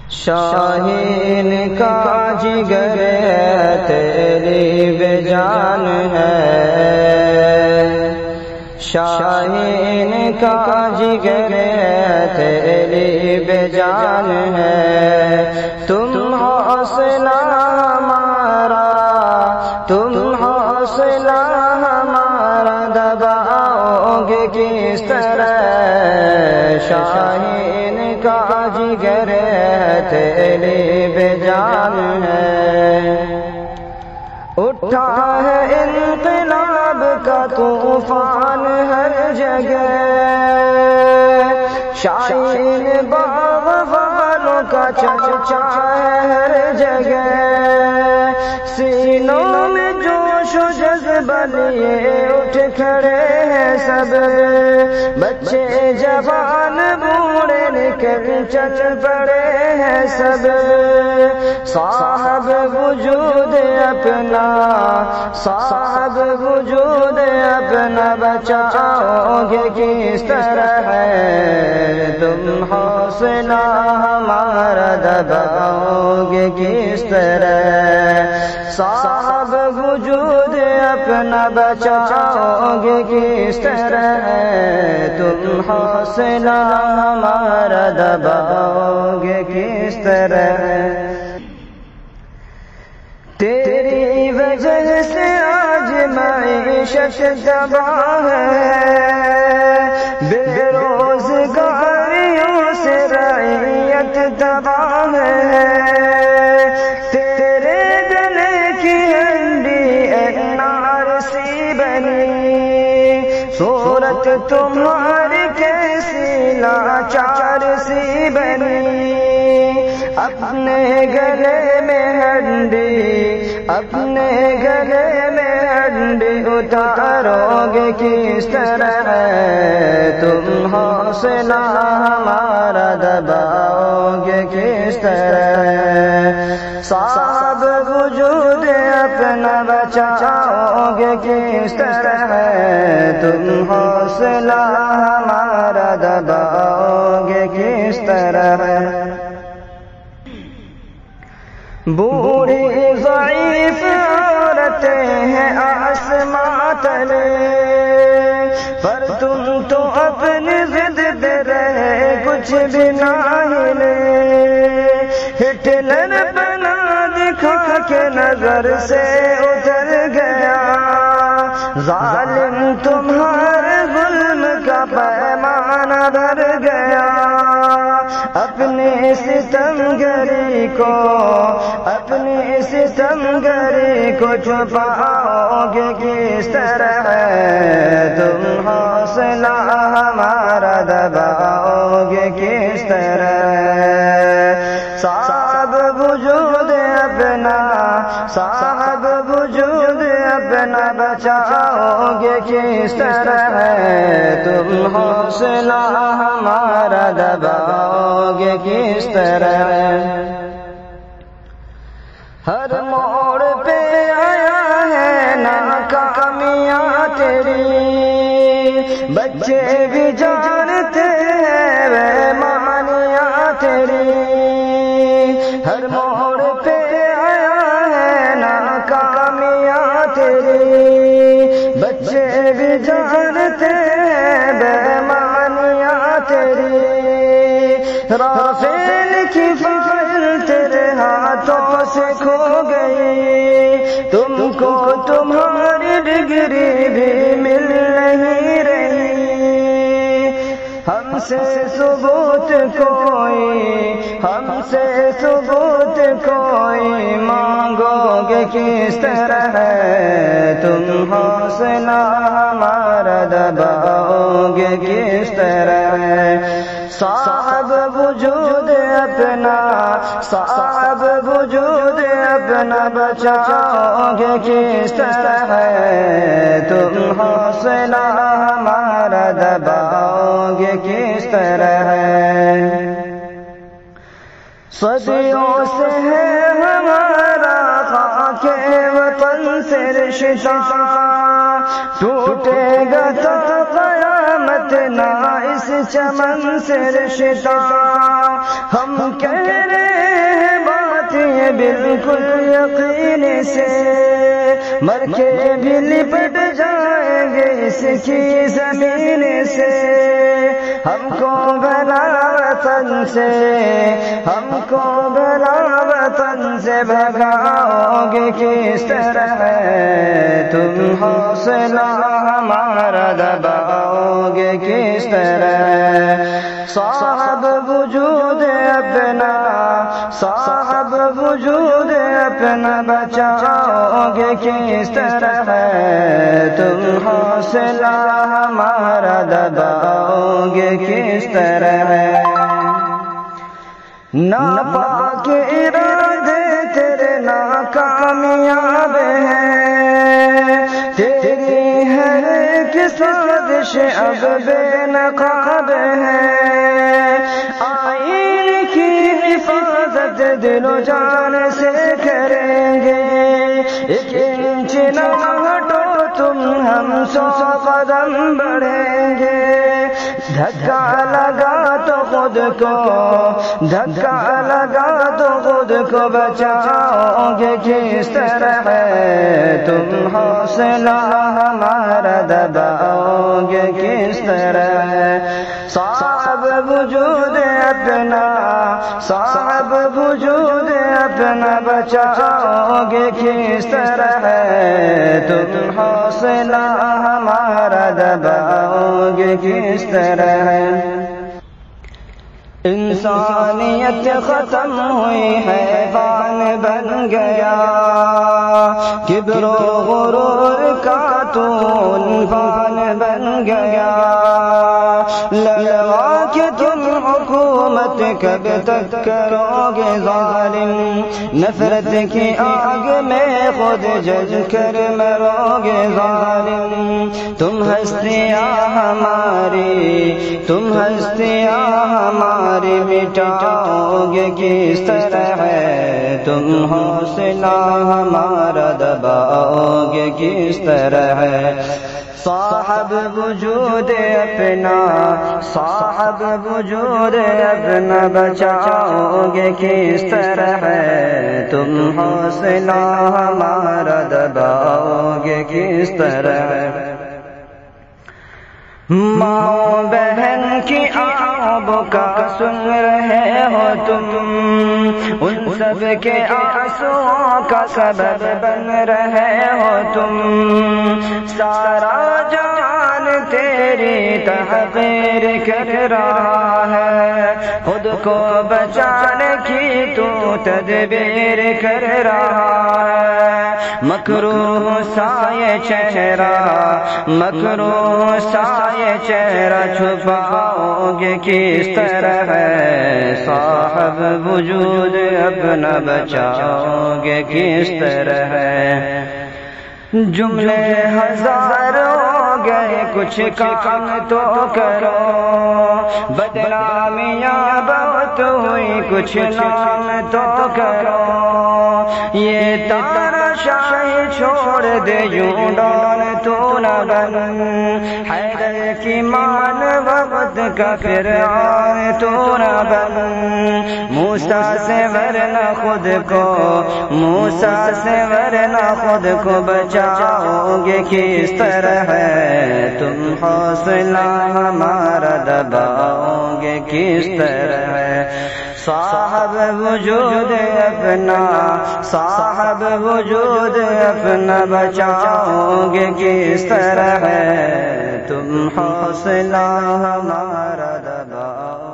شاہین کا جگر تیری بے جان ہے، شاہین کا جگر تیری بے جان ہے، تم حوصلہ ہمارا، تم حوصلہ ہمارا دباؤ گے کس طرح، شاہین کا جگر تیری بے جان ہے، اٹھا ہے انقلاب کا طوفان ہر جگہ، شاہین باغ والوں کا چرچا ہے ہر جگہ، سینوں میں جوش و جذبہ لیے اٹھ کھڑے ہیں سب، بچے جوان بوڑھے نکل چل پڑے ہیں سب، صاحب وجود اپنا، صاحب وجود اپنا بچاؤ گے کس طرح ہے، تم حوصلہ ہمارا دباؤ گے کس طرح، صاحب وجود اپنا بچاؤ گے کس طرح، تم حوصلہ ہمارا دباؤ گے کس طرح، تیری وجہ سے آج معیشت تباہ ہے، بے روزگاریوں سے رعیت تباہ ہے، تیرے گلے کی ہنڈی NRC بنی، صورت تمہاری کیسی لاچار سی بنی، اپنے گلے میں ہنڈی، اپنے گلے میں ہنڈی اتارو گے کس طرح، تم حوصلہ ہمارا دباؤ گے کس طرح، صاحب وجود اپنا بچاؤ گے کس طرح، تم حوصلہ ہمارا دباؤ گے کس طرح، بوڑھی ضعیف عورتیں ہیں آسماں تلے، پر تم تو اپنی ضد پہ رہے کچھ بھی نہ ہلے، ہٹلر بنا دکھا کے نظر سے اتر گیا، ظالم تمہارے ظلم کا پیمانہ بھر گیا، اپنی ستمگری کو، اپنی ستمگری کو چھپاؤ گے کس طرح، تم حوصلہ ہمارا دباؤ گے کس طرح، صاحب وجود اپنا، صاحب وجود اپنا بچاؤ گے کس طرح، تم حوصلہ ہمارا دباؤ گے کس طرح، ہر موڑ پہ آیا ہے ناکامیاں تیری، بچے بھی جانتے ہیں وہ مانیاں تیری، ہر موڑ پہ آیا ہے ناکامیاں تیری، بچے بھی جانتے ہیں بے مانیاں تیری، رافیل کی فائل تیرے ہاتھوں سے کھو گئی، تم کو تمہاری ڈگری بھی مل نہیں رہی، ہم سے ثبوت کوئی، ہم سے ثبوت کوئی مانگو گے کس طرح، تم حوصلہ ہمارا دباؤ گے کس طرح، صاحب وجود اپنا، صاحب وجود اپنا بچاؤ گے کس طرح، تم حوصلہ ہمارا دباؤ گے کس طرح، صدیوں سے ہے ہمارا خاک وطن سے رشتہ، ٹوٹے گا تو قیامت نہ اس چمن سے رشتہ، ہم کہہ رہے بالکل یقین سے، مر کے بھی لپٹ جائیں گے اس کی زمین سے. ہم کو بھلا وطن سے، ہم کو بھلا وطن سے بھگاؤ گے کس طرح؟ تم حوصلہ ہمارا دباؤ گے کس طرح؟ صاحب وجود اپنا، صاحب وجود اپنا بچاؤ گے کس طرح؟ تم حوصلہ ہمارا دباؤ گے کس طرح؟ ناپاک ارادے تیرے ناکامیاب ہیں، تیری ہے کہ سازش اب بے نقاب ہے. آئین کی حفاظت دل و جان سے کریں گے، ایک انچ نہ ہٹو تم ہم 100 قدم بڑھیں گے. دھکا لگا تو خود کو، دھکا لگا تو خود کو بچاؤ گے کس طرح؟ تم حوصلہ ہمارا دباؤ گے کس طرح؟ صاحب وجود اپنا، صاحب وجود اپنا بچاؤ گے کس طرح؟ تم حوصلہ ہمارا دباؤ گے کس طرح؟ انسانیت ختم ہوئی، حیوان بن گیا، کبر و غرور کا تو عنوان بن گیا. لڑوا کہ تم حکومت کب تک کرو گے ظالم، نفرت کی آگ میں خود جل کر مرو گے ظالم. تم ہستیاں ہماری، تم ہستیاں ہماری مٹاؤ گے کس طرح؟ تم حوصلہ ہمارا دباؤ گے کس طرح؟ صاحب وجود اپنا، صاحب وجود اپنا بچاؤ گے کس طرح؟ تم حوصلہ ہمارا دباؤ گے کس طرح؟ ماں بہن کی آب کا سن رہے ہو تم، ان سب کے آنسوؤں کا سبب بن رہے ہو تم. سارا جہان تیری تحقیر کر رہا ہے، خود کو بچانے کی تو تدبیر کر رہا ہے. مکروہ سایہ چہرہ، مکروہ سایہ چہرہ چھپاؤ گے کس طرح؟ صاحب وجود اپنا بچاؤ گے کس طرح؟ جملے ہزار ہو گئے، کچھ کام تو کرو، بدنامیاں بہت ہوئی، کچھ نام تو کرو. یہ تماشائی چھوڑ دے، یوں ڈول تو نہ بن، حیدر کی مان وقت کا فرعون تو نہ بن. موسیٰ سے ورنہ خود کو، موسیٰ سے ورنہ خود کو بچاؤ گے کس طرح؟ تم حوصلہ ہمارا دباؤ گے کس طرح؟ صاحب وجود اپنا، صاحب وجود اپنا بچاؤ گے کس طرح؟ تم حوصلہ ہمارا دباؤ